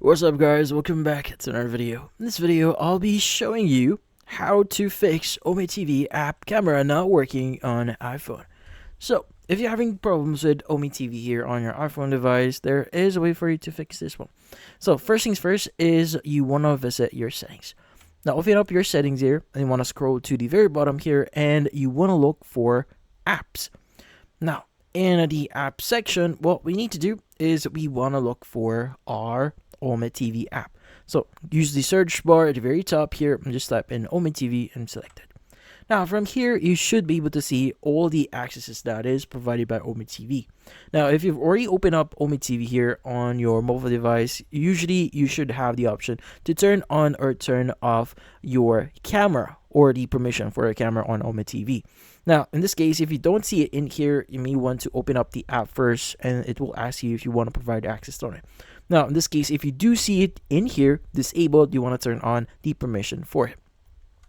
What's up guys, welcome back to another video. In this video, I'll be showing you how to fix oome TV app camera not working on iPhone. So, if you're having problems with oome TV here on your iPhone device, there is a way for you to fix this one. So, first things first is you want to visit your settings. Now, open up your settings here, and you want to scroll to the very bottom here, and you want to look for apps. Now, in the app section, what we need to do is we want to look for our oome TV app. So use the search bar at the very top here and just type in oome TV and select it. Now from here, you should be able to see all the accesses that is provided by oome TV. Now if you've already opened up oome TV here on your mobile device, usually you should have the option to turn on or turn off your camera or the permission for a camera on oome TV. Now in this case, if you don't see it in here, you may want to open up the app first and it will ask you if you want to provide access on it. Now in this case, if you do see it in here disabled, you want to turn on the permission for it.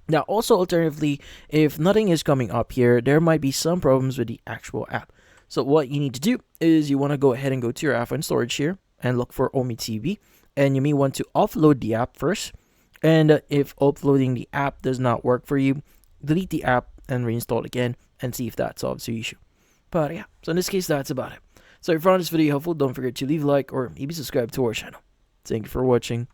Now also alternatively, if nothing is coming up here, there might be some problems with the actual app. So what you need to do is you want to go ahead and go to your iPhone storage here and look for oome TV, and you may want to offload the app first. And if uploading the app does not work for you, delete the app and reinstall it again and see if that solves the issue. But yeah, so in this case, that's about it. So if you found this video helpful, don't forget to leave a like or maybe subscribe to our channel. Thank you for watching.